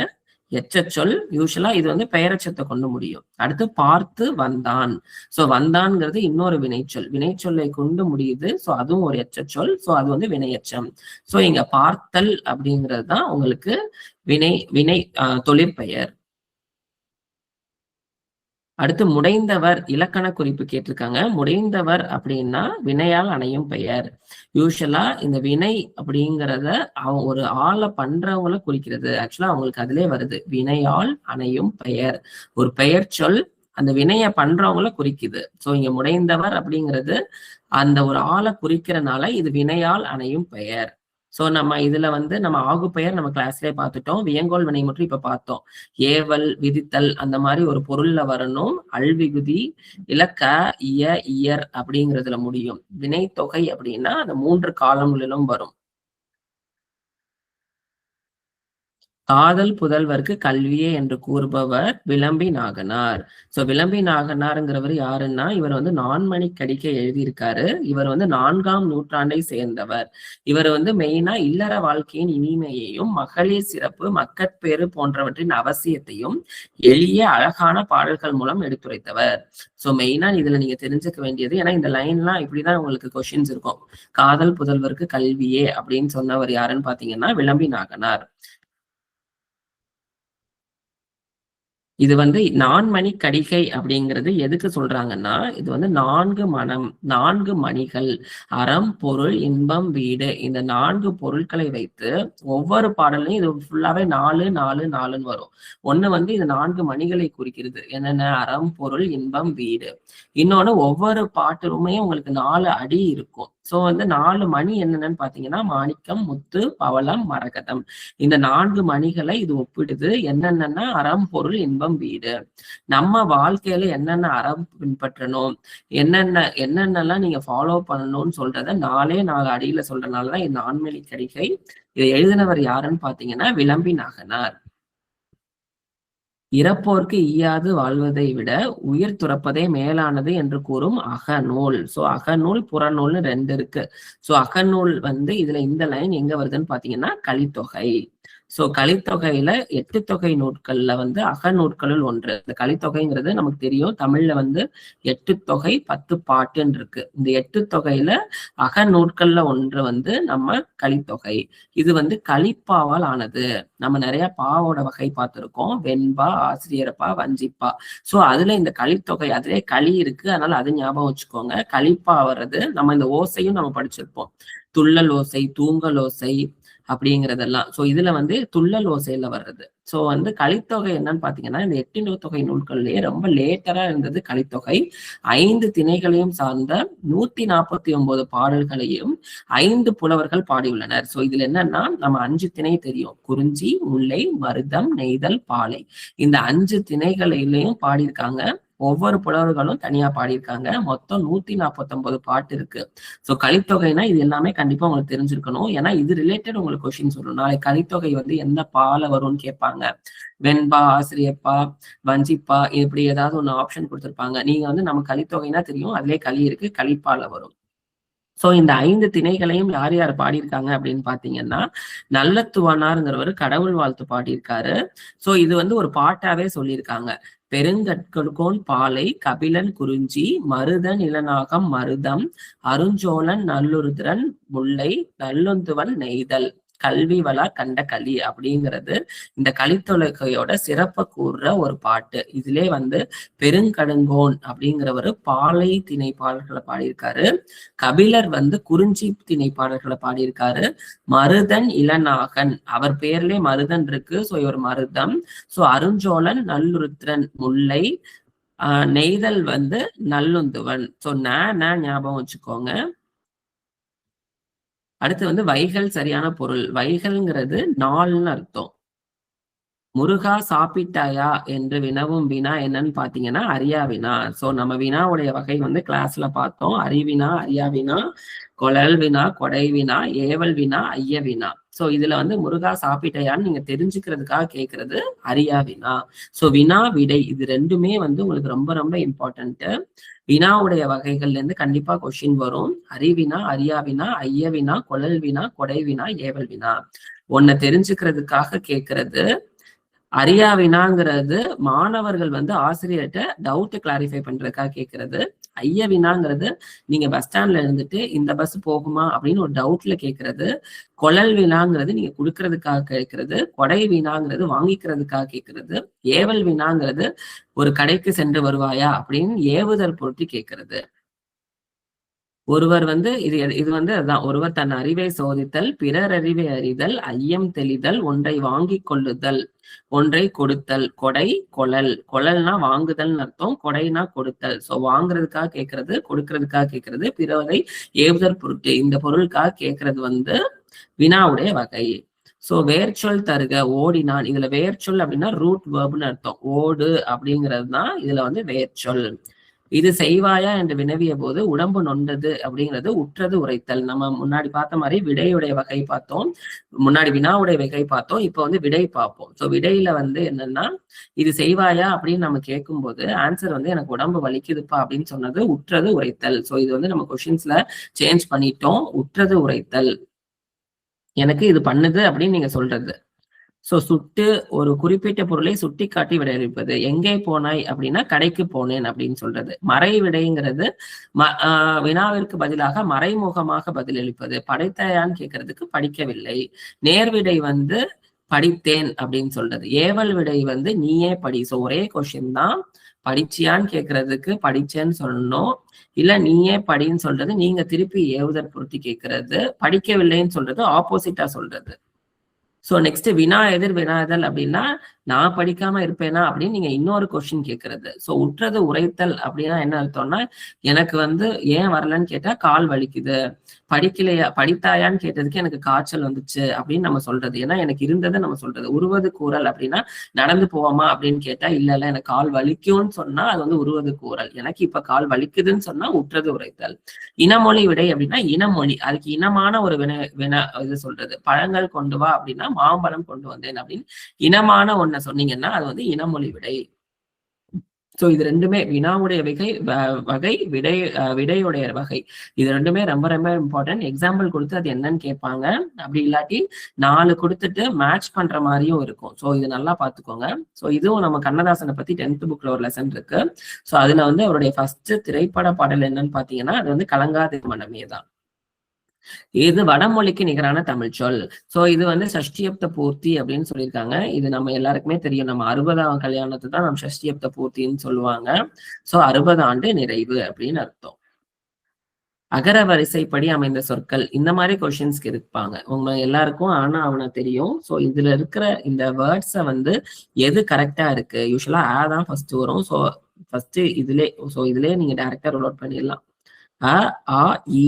Speaker 1: எச்சச்சொல். யூஸ்வலா இது வந்து பெயரச்சத்தை கொண்டு முடியும். அடுத்து பார்த்து வந்தான். சோ வந்தான்ங்கிறது இன்னொரு வினைச்சொல், வினைச்சொல்லை கொண்டு முடியுது. சோ அதுவும் ஒரு எச்சச்சொல். சோ அது வந்து வினையச்சம். சோ இங்க பார்த்தல் அப்படிங்கிறது தான் உங்களுக்கு வினை தொழிற்பெயர். அடுத்து முடைந்தவர் இலக்கண குறிப்பு கேட்டிருக்காங்க. முடைந்தவர் அப்படின்னா வினையால் அணையும் பெயர். யூஸ்வலா இந்த வினை அப்படிங்கிறத அவங்க ஒரு ஆளை பண்றவங்கள குறிக்கிறது. ஆக்சுவலா அவங்களுக்கு அதுலயே வருது, வினையால் அணையும் பெயர். ஒரு பெயர் சொல் அந்த வினைய பண்றவங்கள குறிக்குது. சோ இங்க முடைந்தவர் அப்படிங்கிறது அந்த ஒரு ஆளை குறிக்கிறனால இது வினையால் அணையும் பெயர். சோ நம்ம இதுல வந்து நம்ம ஆகு பெயர் நம்ம கிளாஸ்லயே பார்த்துட்டோம். வியங்கோல் வினைமுற்று இப்ப பார்த்தோம். ஏவல், விதித்தல் அந்த மாதிரி ஒரு பொருள்ல வரணும். அல்விகுதி இலக்க, இய, இயர் அப்படிங்கிறதுல முடியும். வினைத்தொகை அப்படின்னா அந்த 3 காலங்களிலும் வரும். காதல் புதல்வருக்கு கல்வியே என்று கூறுபவர் விளம்பி நாகனார். சோ விளம்பி நாகனாருங்கிறவர் யாருன்னா, இவர் வந்து நான்மணி கடிகை எழுதியிருக்காரு. இவர் வந்து 4ஆம் நூற்றாண்டை சேர்ந்தவர். இவர் வந்து மெயினா இல்லற வாழ்க்கையின் இனிமையையும் மகளிர் சிறப்பு மக்கட்பேறு போன்றவற்றின் அவசியத்தையும் எளிய அழகான பாடல்கள் மூலம் எடுத்துரைத்தவர். சோ மெயினா இதுல நீங்க தெரிஞ்சுக்க வேண்டியது, ஏன்னா இந்த லைன்லாம் இப்படிதான் உங்களுக்கு கொஸ்டின்ஸ் இருக்கும். காதல் புதல்வருக்கு கல்வியே அப்படின்னு சொன்னவர் யாருன்னு பாத்தீங்கன்னா விளம்பி நாகனார். இது வந்து நான்மணி கடிகை அப்படிங்கிறது எதுக்கு சொல்றாங்கன்னா, இது வந்து 4 மணிகள், அறம், பொருள், இன்பம், வீடு, இந்த 4 பொருட்களை வைத்து ஒவ்வொரு பாடலையும் இது ஃபுல்லாவே 4, 4, 4ன்னு வரும். ஒண்ணு வந்து இது 4 மணிகளை குறிக்கிறது. என்னென்ன? அறம், பொருள், இன்பம், வீடு. இன்னொன்னு ஒவ்வொரு பாட்டுமே உங்களுக்கு 4 அடி இருக்கும். சோ வந்து 4 மணி என்னென்னு பாத்தீங்கன்னா, மாணிக்கம், முத்து, பவளம், மரகதம். இந்த 4 மணிகளை இது ஒப்பிடுது. என்னென்னன்னா அறம், பொருள், இன்பம், வீடு. நம்ம வாழ்க்கையில என்னென்ன அறம் பின்பற்றணும், என்னென்னலாம் நீங்க ஃபாலோ பண்ணணும்னு சொல்றத 4 அடியில சொல்றதுனாலதான் இந்த நான்மணி கடிகை. இதை எழுதினவர் யாருன்னு பாத்தீங்கன்னா விளம்பி நாகனார். இறப்போர்க்கு ஈயாது வாழ்வதை விட உயிர் துறப்பதே மேலானது என்று கூறும் அகநூல். சோ அகநூல், புறநூல்னு 2 இருக்கு. சோ அகநூல் வந்து இதுல இந்த லைன் எங்க வருதுன்னு பாத்தீங்கன்னா கலித்தொகை. சோ கலித்தொகையில 8 தொகை நூட்கள்ல வந்து அகநூட்களுள் ஒன்று. இந்த கலித்தொகைங்கிறது நமக்கு தெரியும், தமிழ்ல வந்து 8 தொகை 10 பாட்டுன்னு இருக்கு. இந்த 8 தொகையில அகநூட்கள்ல ஒன்று வந்து நம்ம கலித்தொகை. இது வந்து கலிப்பாவால் ஆனது. நம்ம நிறைய பாவோட வகை பார்த்திருக்கோம். வெண்பா, ஆசிரியர்பா, வஞ்சிப்பா. சோ அதுல இந்த கலித்தொகை, அதுலயே களி இருக்கு, அதனால அது ஞாபகம் வச்சுக்கோங்க. கலிப்பா வர்றது நம்ம இந்த ஓசையும் நம்ம படிச்சிருப்போம். துள்ளல் ஓசை, தூங்கல் ஓசை அப்படிங்கிறதெல்லாம். சோ இதுல வந்து துள்ளல் ஓசையில வர்றது. சோ வந்து கலித்தொகை என்னன்னு பாத்தீங்கன்னா, இந்த 8 தொகை நூல்கள்லயே ரொம்ப லேட்டரா இருந்தது கலித்தொகை. 5 திணைகளையும் சார்ந்த 149 பாடல்களையும் 5 புலவர்கள் பாடியுள்ளனர். சோ இதுல என்னன்னா, நம்ம 5 திணை தெரியும். குறிஞ்சி, முல்லை, மருதம், நெய்தல், பாலை. இந்த 5 திணைகளிலையும் பாடியிருக்காங்க. ஒவ்வொரு புலவர்களும் தனியா பாடியிருக்காங்க. மொத்தம் 149 பாட்டு இருக்கு. சோ கலித்தொகைனா இது எல்லாமே கண்டிப்பா உங்களுக்கு தெரிஞ்சிருக்கணும். ஏன்னா இது ரிலேட்டட் உங்களுக்கு கொஸ்டின் சொல்லணும். நாளைக்கு கலித்தொகை வந்து எந்த பால வரும்னு கேட்பாங்க. வெண்பா, ஆசிரியப்பா, வஞ்சிப்பா, இப்படி ஏதாவது ஒண்ணு ஆப்ஷன் கொடுத்திருப்பாங்க. நீங்க வந்து நம்ம கலித்தொகைனா தெரியும், அதுலயே களி இருக்கு, கலிப்பால வரும். சோ இந்த 5 திணைகளையும் யார் யார் பாடியிருக்காங்க அப்படின்னு பாத்தீங்கன்னா, நல்லத்துவனாருங்கிறவர் கடவுள் வாழ்த்து பாடியிருக்காரு. சோ இது வந்து ஒரு பாட்டாவே சொல்லியிருக்காங்க. பெருங்கற்கோன் பாலை, கபிலன் குறிஞ்சி, மருதன் இளநாகம் மருதம், அருஞ்சோழன் நல்லுருத்திரன் முல்லை, நல்லுந்துவன் நெய்தல், கல்வி வளா கண்ட களி அப்படிங்கிறது இந்த கலித்தொகையோட சிறப்பை கூறுற ஒரு பாட்டு. இதுலே வந்து பெருங்கடுங்கோன் அப்படிங்கிறவரு பாலை திணை பாடல்களை பாடியிருக்காரு. கபிலர் வந்து குறிஞ்சி திணை பாடல்களை பாடியிருக்காரு. மருதன் இளநாகன், அவர் பேர்லயே மருதன் இருக்கு. சோ இவர் மருதம். சோ அருஞ்சோழன் நல்லுருத்திரன் முல்லை, நெய்தல் வந்து நல்லுந்துவன். சோ ஞாபகம் வச்சுக்கோங்க. அடுத்து வந்து வைகள் சரியான பொருள். வைகள்ங்கிறது நாள்னு அர்த்தம். முருகா சாப்பிட்டாயா என்று வினவும் வினா என்னன்னு பாத்தீங்கன்னா அரியா வினா. சோ நம்ம வினாவுடைய வகை வந்து கிளாஸ்ல பார்த்தோம். அறிவினா, அரியா வினா, கொழல் வினா, கொடை வினா, ஏவல் வினா, ஐய வினா. சோ இதுல வந்து முருகா சாப்பிட்டையான்னு நீங்க தெரிஞ்சுக்கிறதுக்காக கேட்கறது அரியா வினா. சோ வினா, விடை இது ரெண்டுமே வந்து உங்களுக்கு ரொம்ப ரொம்ப இம்பார்ட்டன்ட். வினாவுடைய வகைகள்ல இருந்து கண்டிப்பா கொஸ்டின் வரும். அறிவினா, அரியா வினா, ஐய வினா, கொழல் வினா, கொடை வினா, ஏவல் வினா. ஒன்ன தெரிஞ்சுக்கிறதுக்காக கேட்கறது. அரியா வினாங்கிறது மாணவர்கள் வந்து ஆசிரியர்கிட்ட டவுட் கிளாரிஃபை பண்றதுக்காக கேட்கறது. ஐய வினாங்கிறது நீங்க பஸ் ஸ்டாண்ட்ல இருந்துட்டு இந்த பஸ் போகுமா அப்படின்னு ஒரு டவுட்ல கேட்கறது. கொழல் வினாங்கிறது நீங்க கொடுக்கறதுக்காக கேட்கறது. கொடை வினாங்கிறது வாங்கிக்கிறதுக்காக கேட்கறது. ஏவல் வினாங்கிறது ஒரு கடைக்கு சென்று வருவாயா அப்படின்னு ஏவுதல் பொருத்தி கேட்கறது. ஒருவர் வந்து இது வந்து அதுதான். ஒருவர் தன் அறிவை சோதித்தல், பிறர் அறிவை அறிதல், ஐயம் தெளிதல், ஒன்றை வாங்கிக் கொள்ளுதல், ஒன்றை கொடுத்தல். கொடை, கொழல். கொழல்னா வாங்குதல்னு அர்த்தம், கொடைனா கொடுத்தல். சோ வாங்குறதுக்காக கேட்கறது, கொடுக்கறதுக்காக கேட்கறது, பிறரை ஏவுதல் பொருட்டு இந்த பொருளுக்காக கேட்கறது வந்து வினாவுடைய வகை. சோ வேர்ச்சொல் தருக. ஓடினான். இதுல வேர்ச்சொல் அப்படின்னா ரூட் வேர்ப்னு அர்த்தம். ஓடு அப்படிங்கிறது தான் இதுல வந்து வேர்ச்சொல். இது செய்வாயா என்று வினவிய போது உடம்பு நொண்டது அப்படிங்கிறது உற்றது உரைத்தல். நம்ம முன்னாடி பார்த்த மாதிரி விடையுடைய வகை பார்த்தோம், முன்னாடி வினாவுடைய வகை பார்த்தோம், இப்ப வந்து விடை பார்ப்போம். ஸோ விடையில வந்து என்னன்னா, இது செய்வாயா அப்படின்னு நம்ம கேட்கும்போது ஆன்சர் வந்து எனக்கு உடம்பு வலிக்குதுப்பா அப்படின்னு சொன்னது உற்றது உரைத்தல். ஸோ இது வந்து நம்ம கொஸ்டின்ஸ்ல சேஞ்ச் பண்ணிட்டோம். உற்றது உரைத்தல் எனக்கு இது பண்ணுது அப்படின்னு நீங்க சொல்றது. சோ சுட்டு ஒரு குறிப்பிட்ட பொருளை சுட்டி காட்டி விடையளிப்பது. எங்கே போனாய் அப்படின்னா கடைக்கு போனேன் அப்படின்னு சொல்றது. மறை விடைங்கிறது வினாவிற்கு பதிலாக மறைமுகமாக பதிலளிப்பது. படைத்தாயான்னு கேட்கறதுக்கு படிக்கவில்லை. நேர்விடை வந்து படித்தேன் அப்படின்னு சொல்றது. ஏவல் விடை வந்து நீயே படி. சோ ஒரே கொஸ்டின் தான். படிச்சியான்னு கேட்கறதுக்கு படிச்சேன்னு சொல்லணும், இல்ல நீயே படின்னு சொல்றது நீங்க திருப்பி ஏவுதல் பொருத்தி கேட்கறது, படிக்கவில்லைன்னு சொல்றது ஆப்போசிட்டா சொல்றது. சோ நெக்ஸ்ட் வினா எதிர் வினாதல் அப்படின்னா நான் படிக்காம இருப்பேனா அப்படின்னு நீங்க இன்னொரு கொஸ்டின் கேட்கறது. சோ உற்றது உரைத்தல் அப்படின்னா என்ன அர்த்தம்னா, எனக்கு வந்து ஏன் வரலன்னு கேட்டா கால் வலிக்குது, படிக்கலையா படித்தாயான்னு கேட்டதுக்கு எனக்கு காய்ச்சல் வந்துச்சு அப்படின்னு நம்ம சொல்றது. ஏன்னா எனக்கு இருந்ததை நம்ம சொல்றது. உருவது கூறல் அப்படின்னா நடந்து போவோமா அப்படின்னு கேட்டா இல்ல எனக்கு கால் வலிக்கும்னு சொன்னா அது வந்து உருவது கூறல். எனக்கு இப்ப கால் வலிக்குதுன்னு சொன்னா உற்றது உரைத்தல். இனமொழி விடை அப்படின்னா இனமொழி, அதுக்கு இனமான ஒரு வினா இது சொல்றது. பழங்கள் கொண்டு வா அப்படின்னா மாம்பழம் கொண்டு வந்தேன் அப்படின்னு இனமான ஒன்ன சொன்னீங்கன்னா அது வந்து இனமொழி விடை. சோ இது ரெண்டுமே வினாவுடைய வகை விடையுடைய வகை. இது ரெண்டுமே ரொம்ப ரொம்ப இம்பார்ட்டன்ட். எக்ஸாம்பிள் கொடுத்து அது என்னன்னு கேட்பாங்க. அப்படி இல்லாட்டி 4 கொடுத்துட்டு மேட்ச் பண்ற மாதிரியும் இருக்கும். சோ இது நல்லா பாத்துக்கோங்க. சோ இதுவும் நம்ம கண்ணதாசனை பத்தி 10th புக்ல ஒரு லெசன் இருக்கு. சோ அதுல வந்து அவருடைய ஃபர்ஸ்ட் திரைப்பட பாடல் என்னன்னு பாத்தீங்கன்னா அது வந்து கலங்காத மனமே தான். இது வடமொழிக்கு நிகரான தமிழ் சொல். சோ இது வந்து சஷ்டியப்த பூர்த்தி அப்படின்னு சொல்லியிருக்காங்க. இது நம்ம எல்லாருக்குமே தெரியும். நம்ம 60ஆம் கல்யாணத்தை தான் நம்ம சஷ்டியப்த பூர்த்தின்னு சொல்லுவாங்க. சோ 60 ஆண்டு நிறைவு அப்படின்னு அர்த்தம். அகர வரிசைப்படி அமைந்த சொற்கள் இந்த மாதிரி கொஸ்டின்ஸ்க்கு இருப்பாங்க. உங்க எல்லாருக்கும் ஆனா அவனை தெரியும். சோ இதுல இருக்கிற இந்த வேர்ட்ஸை வந்து எது கரெக்டா இருக்கு. யூஸ்வலா தான் ஃபர்ஸ்ட் வரும். சோ ஃபர்ஸ்ட் இதுலயே நீங்க டைரக்டா ரோல் அவுட் பண்ணிடலாம். அ ஆ இ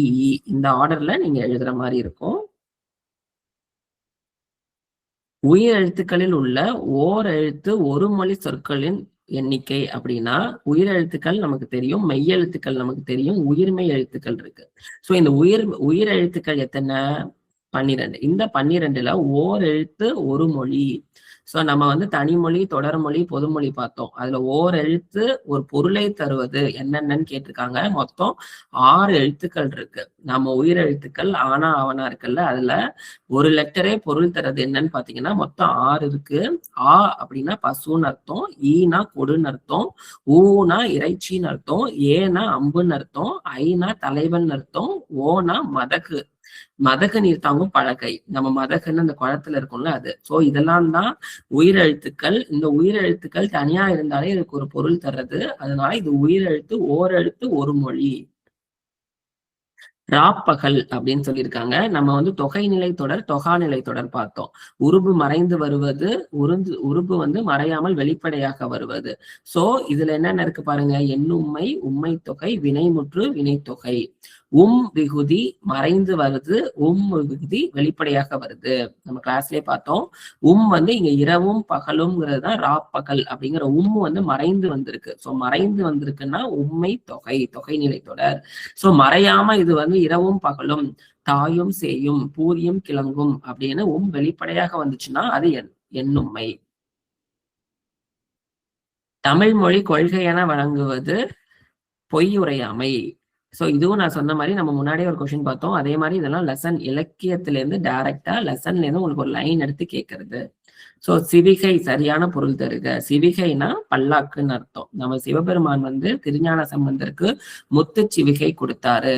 Speaker 1: இந்த ஆர்டர்ல நீங்க எழுதுற மாதிரி இருக்கும். உயிர் எழுத்துக்களில் உள்ள ஓர் எழுத்து ஒரு மொழி சொற்களின் எண்ணிக்கை அப்படின்னா உயிர் எழுத்துக்கள் நமக்கு தெரியும், மெய் எழுத்துக்கள் நமக்கு தெரியும், உயிர்மெய் எழுத்துக்கள் இருக்கு. சோ இந்த உயிர் எழுத்துக்கள் எத்தனை? 12. இந்த 12ல ஓர் எழுத்து ஒரு மொழி. சோ நம்ம வந்து தனிமொழி, தொடர்மொழி, பொதுமொழி பார்த்தோம். அதுல ஓர் எழுத்து ஒரு பொருளை தருவது என்னென்னு கேட்டிருக்காங்க. மொத்தம் 6 எழுத்துக்கள் இருக்கு. நம்ம உயிர் எழுத்துக்கள் ஆனா ஆவனா இருக்குல்ல, அதுல ஒரு லெட்டரே பொருள் தரது என்னன்னு பாத்தீங்கன்னா மொத்தம் 6 இருக்கு. ஆ அப்படின்னா பசுன்னு அர்த்தம், ஈனா கொடுன்னு அர்த்தம், ஊனா இறைச்சின்னு அர்த்தம், ஏனா அம்புன்னு அர்த்தம், ஐனா தலைவன் அர்த்தம், ஓனா மதகு நீர் தாங்கும் பலகை. நம்ம மதகுன்னு அந்த குளத்துல இருக்கும்ல அது. சோ இதெல்லாம் தான் உயிரெழுத்துக்கள். இந்த உயிரெழுத்துக்கள் தனியா இருந்தாலே இதுக்கு ஒரு பொருள் தர்றது. அதனால இது உயிரெழுத்து, ஓரெழுத்து, ஒரு மொழி. ராப்பகல் அப்படின்னு சொல்லியிருக்காங்க. நம்ம வந்து தொகைநிலை தொடர், தொகாநிலை தொடர் பார்த்தோம். உருபு மறைந்து வருவது, உருபு வந்து மறையாமல் வெளிப்படையாக வருவது. சோ இதுல என்னென்ன இருக்கு பாருங்க. எண்ணும்மை, உம்மை தொகை, வினைமுற்று, வினைத்தொகை. விகுதி மறைந்து வருது, விகுதி வெளிப்படையாக வருது. நம்ம கிளாஸ்லயே பார்த்தோம். வந்து இங்க இரவும் பகலும்ங்கிறது தான் ராப்பகல் அப்படிங்கிற வந்து மறைந்து வந்திருக்கு. சோ மறைந்து வந்திருக்குன்னா உம்மை தொகை, தொகைநிலை தொடர். சோ மறையாம இது வந்து இரவும் பகலும், தாயும் சேயும், பூரியும் கிழங்கும் அப்படின்னு வெளிப்படையாக வந்துச்சுன்னா அது எண்ணும்மை. தமிழ் மொழி கொள்கை என வழங்குவது பொய்யுரையாமை. சோ இதுவும் நான் சொன்ன மாதிரி நம்ம முன்னாடியே ஒரு கொஸ்டின் பார்த்தோம். அதே மாதிரி இதெல்லாம் லெசன் இலக்கியத்துல இருந்து டைரக்டா லெசன்ல இருந்து உங்களுக்கு ஒரு லைன் எடுத்து கேட்கறது. சோ சிவிகை சரியான பொருள் தருக. சிவிகைனா பல்லாக்குன்னு அர்த்தம். நம்ம சிவபெருமான் வந்து திருஞான சம்பந்தருக்கு முத்து சிவிகை கொடுத்தாரு.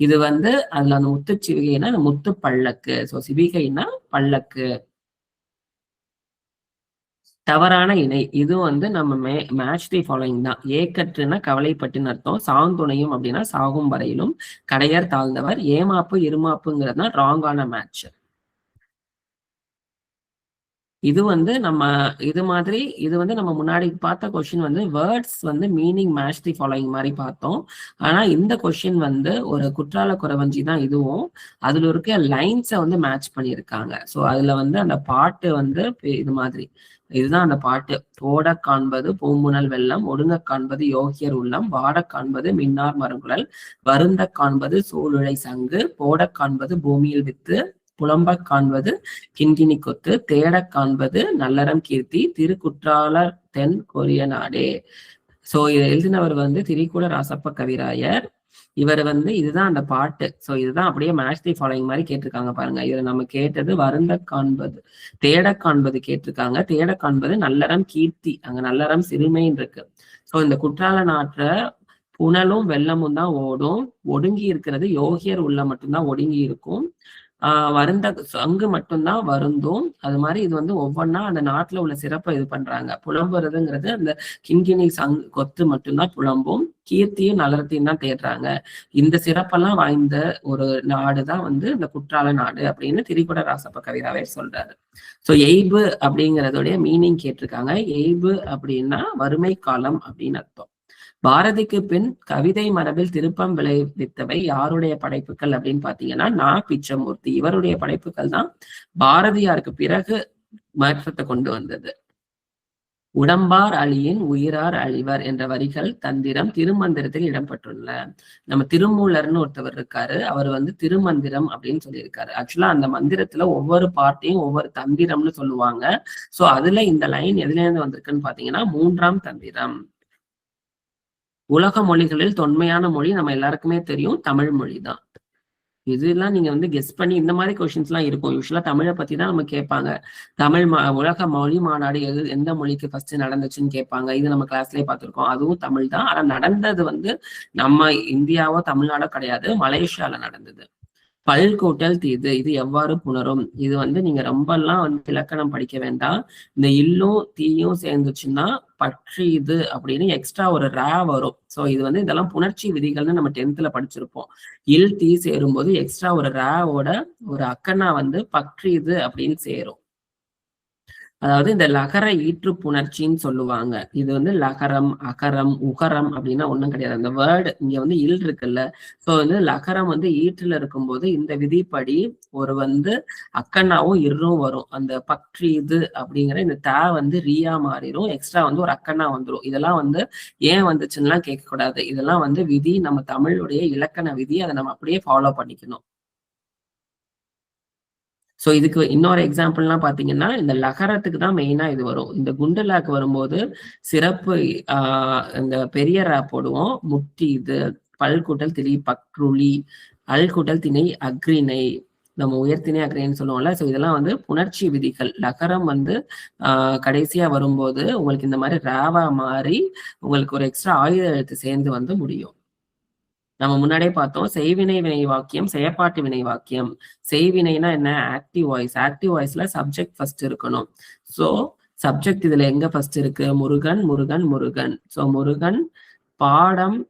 Speaker 1: இது வந்து அதுல அந்த முத்து சிவிகைனா அந்த முத்து பல்லக்கு. சோ சிவிகைனா பல்லக்கு. தவறான இணை. இது வந்து நம்ம மேட்ச் தி ஃபாலோயிங் தான். ஏக்கற்றுனா கவலைப்பட்டுன்னு அர்த்தம். சாந்துணையும் அப்படின்னா சாகும் வரையிலும். கடையர் தாழ்ந்தவர். ஏமாப்பு இருமாப்புங்கிறது தான் ராங்கான மேட்ச். இது வந்து நம்ம முன்னாடி பார்த்த கொஸ்டின் வந்து வேர்ட்ஸ் வந்து மீனிங் மேட்ச் தி ஃபாலோயிங் மாதிரி பார்த்தோம். ஆனா இந்த கொஸ்டின் வந்து ஒரு குற்றால குறவஞ்சி தான் இதுவும். அதுல இருக்க லைன்ஸை வந்து மேட்ச் பண்ணியிருக்காங்க. ஸோ அதுல வந்து அந்த பாட்டு வந்து இது மாதிரி இதுதான் அந்த பாட்டு. ஓட காண்பது பூம்புணல் வெள்ளம், ஒடுங்க காண்பது யோகியர் உள்ளம், வாட காண்பது மின்னார் மருங்குழல், வருந்த காண்பது சூளுழை சங்கு, போட காண்பது பூமியில் வித்து, புலம்ப காண்பது கிண்கிணி கொத்து, தேட காண்பது நல்லறம் கீர்த்தி, திருக்குற்றால தென் கொரிய நாடே. சோ இதை எழுதினவர் வந்து திரிகூட ராசப்ப கவிராயர். இவர் வந்து இதுதான் அந்த பாட்டு. சோ இதுதான் அப்படியே மேட்ச் தி ஃபாலோயிங் மாதிரி கேட்டிருக்காங்க பாருங்க. இதுல நம்ம கேட்டது வருந்த காண்பது, தேட காண்பது கேட்டிருக்காங்க. தேட காண்பது நல்லறம் கீர்த்தி, அங்க நல்லறம் சிறுமைன்னு இருக்கு. சோ இந்த குற்றால நாட்டுல புனலும் வெள்ளமும் தான் ஓடும். ஒடுங்கி இருக்கிறது யோகியர் உள்ள மட்டும்தான் ஒடுங்கி இருக்கும். வருந்த சங்கு மட்டும்தான் வருந்தும். அது மாதிரி இது வந்து ஒவ்வொன்னா அந்த நாட்டுல உள்ள சிறப்பை இது பண்றாங்க. புலம்புறதுங்கிறது அந்த கிண்கிணி கொத்து மட்டும்தான் புலம்பும், கீர்த்தியும் நலரத்தையும் தான் தேடுறாங்க. இந்த சிறப்பெல்லாம் வாய்ந்த ஒரு நாடுதான் வந்து இந்த குற்றால நாடு அப்படின்னு திரிகுட ராசப்ப கவிராவே சொல்றாரு. சோ எய்பு அப்படிங்கறதோடைய மீனிங் கேட்டிருக்காங்க. எய்பு அப்படின்னா வறுமை காலம் அப்படின்னு அர்த்தம். பாரதிக்கு பின் கவிதை மரபில் திருப்பம் விளைவித்தவை யாருடைய படைப்புகள் அப்படின்னு பாத்தீங்கன்னா நா. பிச்சமூர்த்தி. இவருடைய படைப்புகள் தான் பாரதியாருக்கு பிறகு மாற்றத்தை கொண்டு வந்தது. உடம்பார் அழியின் உயிரார் அழிவர் என்ற வரிகள் தந்திரம் திருமந்திரத்தில் இடம்பெற்றுள்ள. நம்ம திருமூலர்னு ஒருத்தவர் இருக்காரு. அவர் வந்து திருமந்திரம் அப்படின்னு சொல்லியிருக்காரு. ஆக்சுவலா அந்த மந்திரத்துல ஒவ்வொரு பாட்டையும் ஒவ்வொரு தந்திரம்னு சொல்லுவாங்க. சோ அதுல இந்த லைன் எதுல இருந்து வந்திருக்குன்னு பாத்தீங்கன்னா 3ஆம் தந்திரம். உலக மொழிகளில் தொன்மையான மொழி நம்ம எல்லாருக்குமே தெரியும் தமிழ் மொழி தான். இதெல்லாம் நீங்க வந்து கெஸ் பண்ணி இந்த மாதிரி கொஸ்டின்ஸ் எல்லாம் இருக்கும். யூஸ்வலா தமிழை பத்தி தான் நம்ம கேட்பாங்க. உலக மொழி மாநாடு எந்த மொழிக்கு ஃபர்ஸ்ட் நடந்துச்சுன்னு கேட்பாங்க. இது நம்ம கிளாஸ்லயே பார்த்திருக்கோம். அதுவும் தமிழ் தான். ஆனா நடந்தது வந்து நம்ம இந்தியாவோ தமிழ்நாடோ கிடையாது, மலேசியால நடந்தது. பல் கூட்டல் தீது இது எவ்வாறு புணரும்? இது வந்து நீங்க ரொம்ப எல்லாம் வந்து இலக்கணம் படிக்க வேண்டாம். இந்த இல்லும் தீயும் சேர்ந்துச்சுன்னா பற்றிது அப்படின்னு எக்ஸ்ட்ரா ஒரு ரா வரும். சோ இது வந்து இதெல்லாம் புணர்ச்சி விதிகள்னு நம்ம 10th படிச்சிருப்போம். இல் தீ சேரும்போது எக்ஸ்ட்ரா ஒரு ராவோட ஒரு அக்கனா வந்து பற்றிது அப்படின்னு சேரும். அதாவது இந்த லகர ஈற்று புணர்ச்சின்னு சொல்லுவாங்க. இது வந்து லகரம், அகரம், உகரம் அப்படின்னா ஒண்ணும் கிடையாது. அந்த வேர்டு இங்க வந்து இல் இருக்குல்ல. சோ வந்து லகரம் வந்து ஈற்றுல இருக்கும்போது இந்த விதிப்படி ஒரு வந்து அக்கன்னாவும் இரும் வரும். அந்த பற்றி இது அப்படிங்கிற இந்த தா வந்து ரீயா மாறிடும். எக்ஸ்ட்ரா வந்து ஒரு அக்கன்னா வந்துடும். இதெல்லாம் வந்து ஏன் வந்துச்சுன்னா கேட்கக்கூடாது. இதெல்லாம் வந்து விதி, நம்ம தமிழுடைய இலக்கண விதி. அதை நம்ம அப்படியே ஃபாலோ பண்ணிக்கணும். சோ இதுக்கு இன்னொரு எக்ஸாம்பிள்லாம் பாத்தீங்கன்னா இந்த லகரத்துக்கு தான் மெயினா இது வரும். இந்த குண்டலாக்கு வரும்போது சிறப்பு இந்த பெரிய ரா போடுவோம். முட்டி இது பல் கூட்டல் திணை பக்ருளி, அல் கூட்டல் திணை அக்ரிணை, நம்ம உயர்த்திணை அக்ரிணைன்னு சொல்லுவோம்ல. ஸோ இதெல்லாம் வந்து புணர்ச்சி விதிகள். லகரம் வந்து கடைசியா வரும்போது உங்களுக்கு இந்த மாதிரி ராவா மாறி உங்களுக்கு ஒரு எக்ஸ்ட்ரா ஆயுத எழுத்து சேர்ந்து வந்து முடியும். நம்ம முன்னாடியே பார்த்தோம் செய்வினை வினை வாக்கியம், செயற்பாட்டு வினை வாக்கியம். செய்வினைனா என்ன? Active voice. ஆக்டிவ் வாய்ஸ்ல சப்ஜெக்ட் ஃபர்ஸ்ட் இருக்கணும். சோ சப்ஜெக்ட் இதுல எங்க ஃபர்ஸ்ட் இருக்கு? முருகன், முருகன், முருகன். சோ முருகன் பாடம்.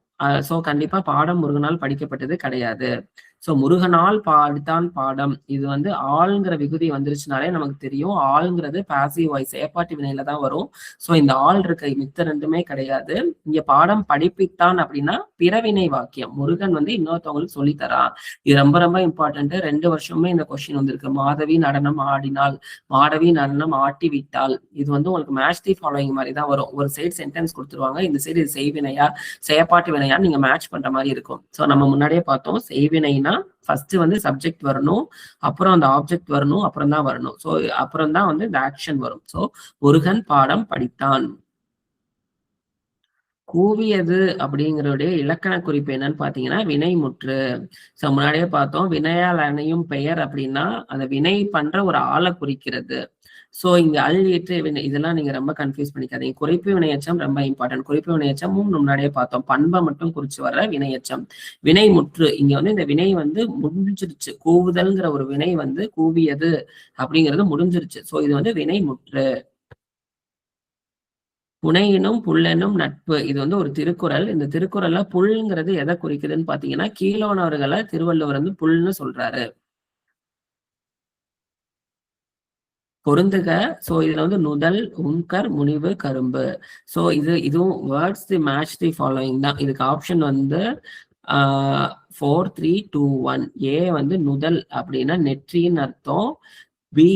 Speaker 1: சோ கண்டிப்பா பாடம் முருகனால் படிக்கப்பட்டது கிடையாது. சோ முருகனால் படித்தான் பாடம். இது வந்து ஆள்ங்கிற விகுதி வந்துருச்சுனாலே நமக்கு தெரியும். ஆள்ங்கிறது பாசிவ் வாய்ஸ், செயற்பாட்டு வினையில தான் வரும். சோ இந்த ஆள் இருக்க மித்த ரெண்டுமே கிடையாது. இங்க பாடம் படிப்பித்தான் அப்படின்னா பிறவினை வாக்கியம். முருகன் வந்து இன்னொருத்தவங்களுக்கு சொல்லித்தரா. இது ரொம்ப ரொம்ப இம்பார்ட்டன்ட். 2 வருஷமே இந்த கொஸ்டின் வந்திருக்கு. மாதவி நடனம் ஆடினாள், மாடவி நடனம் ஆட்டி விட்டாள். இது வந்து உங்களுக்கு மேட்ச் தி ஃபாலோயிங் மாதிரி தான் வரும். ஒரு சைடு சென்டென்ஸ் கொடுத்துருவாங்க, இந்த சைடு இது செய்வினையா செயற்பாட்டு வினையா நீங்க மேட்ச் பண்ற மாதிரி இருக்கும். சோ நம்ம முன்னாடியே பார்த்தோம் செய்வினைனா ஃபர்ஸ்ட் வந்து சப்ஜெக்ட் வரணும், அப்புறம் அந்த ஆப்ஜெக்ட் வரணும், அப்புறம் தான் வரணும். சோ அப்புறம் தான் வந்து இந்த ஆக்ஷன் வரும். சோ முருகன் பாடம் படித்தான். கூவியது அப்படிங்கிறோடைய இலக்கண குறிப்பு என்னன்னு பாத்தீங்கன்னா வினைமுற்று. சோ முன்னாடியே பார்த்தோம் வினையால் அணையும் பெயர் அப்படின்னா அந்த வினை பண்ற ஒரு ஆளை குறிக்கிறது. சோ இங்க அல் ஏற்று வினை இதெல்லாம் நீங்க ரொம்ப கன்ஃபியூஸ் பண்ணிக்காதீங்க. குறிப்பு வினையச்சம் ரொம்ப இம்பார்ட்டன்ட். குறிப்பு வினையச்சமும் முன்னாடியே பார்த்தோம். பண்பை மட்டும் குறிச்சு வர்ற வினையச்சம். வினை முற்று இங்க வந்து இந்த வினை வந்து முடிஞ்சிருச்சு. கூவுதல்ங்கிற ஒரு வினை வந்து கூவியது அப்படிங்கிறது முடிஞ்சிருச்சு. சோ இது வந்து வினை முற்று. புனையினும் புல்லெனும் நட்பு இது வந்து ஒரு திருக்குறள். இந்த திருக்குறள்ல புல்ங்கிறது எதை குறிக்குதுன்னு பாத்தீங்கன்னா கீழோனவர்களை திருவள்ளுவர் வந்து புல்னு சொல்றாரு. பொருந்துக. சோ இதுல வந்து நுதல், உண்கர், முனிவு, கரும்பு. சோ இதுவும் words the match the following தான். இதுக்கு ஆப்ஷன் வந்து 4 3 2 1. ஏ வந்து நுதல் அப்படின்னா நெற்றின்னு அர்த்தம். பி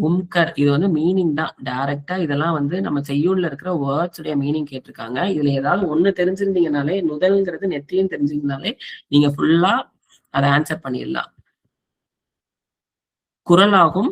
Speaker 1: உம்கர், இது வந்து மீனிங் தான் டைரக்டா. இதெல்லாம் வந்து நம்ம செய்யுள்ல இருக்கிற வேர்ட்ஸ் உடைய மீனிங் கேட்டிருக்காங்க. இதுல ஏதாவது ஒண்ணு தெரிஞ்சிருந்தீங்கனாலே, நுதல்ங்கிறது நெற்றின்னு தெரிஞ்சிருந்தீங்கனாலே நீங்க ஃபுல்லா அதை ஆன்சர் பண்ணிடலாம். குறளாகும்,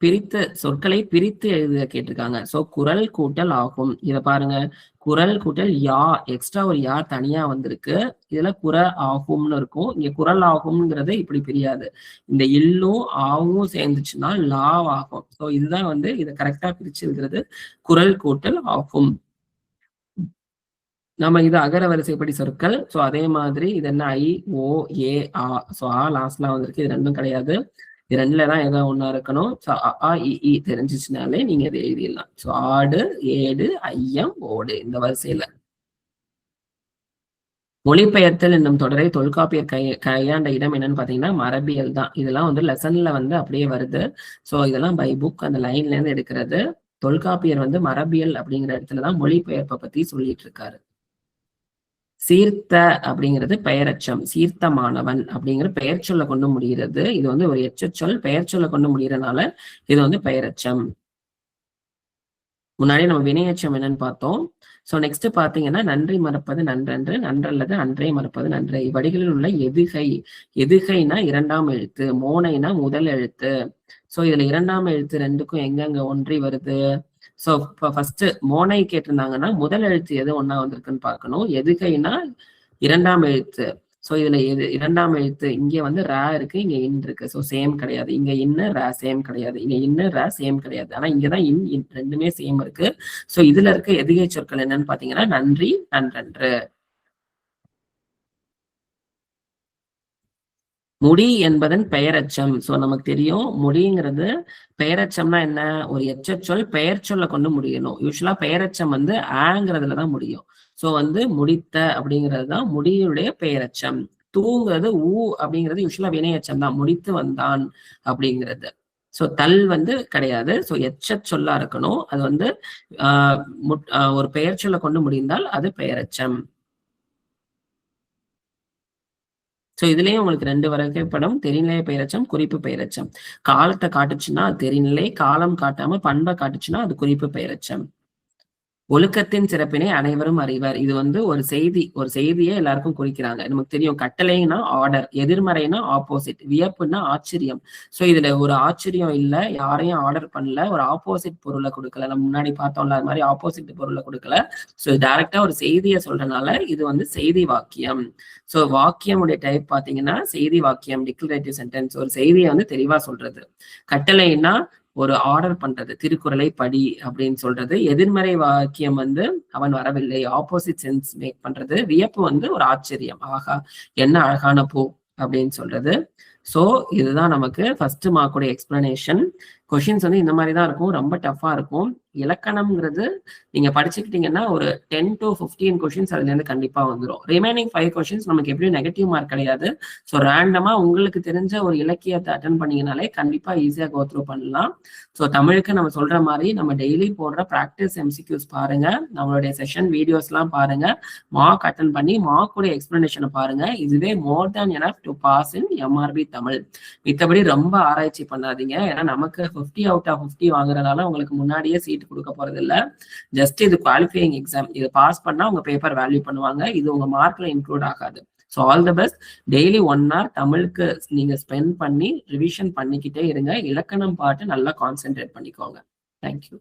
Speaker 1: பிரித்து சொற்களை பிரித்து எழுத கேட்டிருக்காங்க. சோ குறள் கூட்டல் ஆகும். இத பாருங்க, குறள் கூட்டல் யா, எக்ஸ்ட்ரா ஒரு யா தனியா வந்திருக்கு. இதுல குற ஆகும்னு இருக்கும். இங்க குறள் ஆகும்ங்கிறது இப்படி பிரியாது. இந்த இல்லும் ஆவும் சேர்ந்துச்சுன்னா லாவ் ஆகும். சோ இதுதான் வந்து இதை கரெக்டா பிரிச்சிருக்கிறது குறள் கூட்டல் ஆகும். நம்ம இது அகர வரிசைப்படி சொற்கள். சோ அதே மாதிரி இது என்ன, ஐ ஓ ஏ ஆ. சோ ஆ லாஸ்ட்ல வந்திருக்கு. இது ரெண்டும் கிடையாது. இது ரெண்டுலதான் ஏதோ ஒண்ணா இருக்கணும். சோ அ இ தெரிஞ்சிச்சுனாலே நீங்க இதை எழுதிடலாம். சோ ஆடு, ஏடு, ஐயம், ஓடு இந்த வரிசையில. மொழிபெயர்த்தல் என்னும் தொடரை தொல்காப்பியர் கையாண்ட இடம் என்னன்னு பாத்தீங்கன்னா மரபியல் தான். இதெல்லாம் வந்து லெசன்ல வந்து அப்படியே வருது. சோ இதெல்லாம் பை புக் அந்த லைன்ல இருந்து எடுக்கிறது. தொல்காப்பியர் வந்து மரபியல் அப்படிங்கிற இடத்துலதான் மொழிபெயர்ப்பை பத்தி சொல்லிட்டு இருக்காரு. சீர்த்த அப்படிங்கிறது பெயரச்சம். சீர்த்தமானவன் அப்படிங்கிற பெயர் சொல்ல கொண்டு முடிகிறது. இது வந்து ஒரு எச்சச்சொல், பெயர் சொல்ல கொண்டு முடியறதுனால இது வந்து பெயரச்சம். முன்னாடி நம்ம வினையச்சம் என்னன்னு பார்த்தோம். சோ நெக்ஸ்ட் பாத்தீங்கன்னா நன்றி மறப்பது நன்றன்று, நன்றல்லது அன்றே மறப்பது நன்று. இவ்வடிகளில் உள்ள எதுகை, எதுகைனா இரண்டாம் எழுத்து, மோனைனா முதல் எழுத்து. சோ இதுல இரண்டாம் எழுத்து ரெண்டுக்கும் எங்கெங்க ஒன்றி வருது. சோ இப்ப ஃபர்ஸ்ட் மோனை கேட்டிருந்தாங்கன்னா முதல் எழுத்து எது ஒண்ணா வந்திருக்குன்னு பார்க்கணும். எதுகைனா இரண்டாம் எழுத்து. சோ இதுல எது இரண்டாம் எழுத்து, இங்க வந்து ரா இருக்கு, இங்க இன் இருக்கு. சோ சேம் கிடையாது. இங்க இன்னு ரா சேம் கிடையாது, இங்க இன்னு ரா சேம் கிடையாது. ஆனா இங்கதான் இன் ரெண்டுமே சேம் இருக்கு. சோ இதுல இருக்க எதுகை சொற்கள் என்னன்னு பாத்தீங்கன்னா நன்றி, நன்றன்று. முடி என்பதன் பெயரச்சம். சோ நமக்கு தெரியும் முடிங்கிறது பெயரச்சம்னா என்ன, ஒரு எச்சச்சொல் பெயர் சொல்ல கொண்டு முடியணும். யூஸ்வலா பெயரச்சம் வந்து ஆங்கிறதுலதான் முடியும். சோ வந்து முடித்த அப்படிங்கிறது தான் முடியுடைய பெயரச்சம். தூங்கிறது ஊ அப்படிங்கிறது யூஸ்வலா வினையச்சம் தான், முடித்து வந்தான் அப்படிங்கிறது. சோ தல் வந்து கிடையாது. சோ எச்சச்சொல்லா இருக்கணும். அது வந்து ஒரு பெயர் சொல்ல கொண்டு முடிந்தால் அது பெயரச்சம். சோ இதுலயும் உங்களுக்கு ரெண்டு வகைப்படும். தெரிநிலை பெயரச்சம், குறிப்பு பெயரச்சம். காலத்தை காட்டுச்சுன்னா அது தெரிநிலை, காலம் காட்டாம பண்பை காட்டுச்சுன்னா அது குறிப்பு பெயரச்சம். ஒழுக்கத்தின் சிறப்பினை அனைவரும் அறிவர். இது வந்து ஒரு செய்தியை எல்லாருக்கும் குறிக்கிறாங்க. நமக்கு தெரியும் கட்டளைனா ஆர்டர், எதிர்மறைனா ஆப்போசிட், வியப்புன்னா ஆச்சரியம். சோ இதுல ஒரு ஆச்சரியம் இல்ல, யாரையும் ஆர்டர் பண்ணல, ஒரு ஆப்போசிட் பொருளை கொடுக்கல. நம்ம முன்னாடி பார்த்தோம்ல அது மாதிரி ஆப்போசிட் பொருளை கொடுக்கல. சோ டைரக்டா ஒரு செய்தியை சொல்றதுனால இது வந்து செய்தி வாக்கியம். சோ வாக்கியம் உடைய டைப் பாத்தீங்கன்னா செய்தி வாக்கியம், டிக்ளரேட்டிவ் சென்டென்ஸ், ஒரு செய்தியை வந்து தெளிவா சொல்றது. கட்டளைன்னா ஒரு ஆர்டர் பண்றது, திருக்குறளை படி அப்படின்னு சொல்றது. எதிர்மறை வாக்கியம் வந்து அவன் வரவில்லை, ஆப்போசிட் சென்ஸ் மேக் பண்றது. வியப்பு வந்து ஒரு ஆச்சரியம், ஆகா என்ன அழகான பூ அப்படின்னு சொல்றது. சோ இதுதான் நமக்கு ஃபர்ஸ்ட் மார்க்குடைய எக்ஸ்பிளனேஷன். கொஷின்ஸ் வந்து இந்த மாதிரி தான் இருக்கும், ரொம்ப டஃபா இருக்கும். இலக்கணம்ங்கிறது நீங்க படிச்சுக்கிட்டீங்கன்னா ஒரு 10 to 15 கொஷின்ஸ் அதுல இருந்து கண்டிப்பா வந்துடும். ரிமைனிங் 5 கொஷின்ஸ் நமக்கு எப்படியும் நெகட்டிவ் மார்க் கிடையாது. ஸோ ரேண்டமா உங்களுக்கு தெரிஞ்ச ஒரு இலக்கியத்தை அட்டன் பண்ணீங்கனாலே கண்டிப்பா ஈஸியா கோ த்ரூ பண்ணலாம். ஸோ தமிழுக்கு நம்ம சொல்ற மாதிரி நம்ம டெய்லி போடுற ப்ராக்டிஸ் எம்சிக்யூஸ் பாருங்க, நம்மளுடைய செஷன் வீடியோஸ் எல்லாம் பாருங்க, மார்க் அட்டன் பண்ணி மார்க்குடைய எக்ஸ்பிளனேஷனை பாருங்க. இதுவே more than enough to pass in MRB Tamil. மித்தபடி ரொம்ப ஆராய்ச்சி பண்ணாதீங்க. ஏன்னா நமக்கு 50 out of 50 வாங்குறதால உங்களுக்கு முன்னாடியே சீட் கொடுக்க போறது இல்ல. ஜஸ்ட் இது குவாலிஃபையிங் எக்ஸாம். இது பாஸ் பண்ணா உங்க பேப்பர் வேல்யூ பண்ணுவாங்க. இது உங்க மார்க்ல இன்க்ளூட் ஆகாது. So all the best. Daily 1 hour தமிழுக்கு நீங்க ஸ்பெண்ட் பண்ணி ரிவிஷன் பண்ணிக்கிட்டே இருங்க. இலக்கணம் பாட்டு நல்லா கான்சென்ட்ரேட் பண்ணிக்கோங்க. தேங்க்யூ.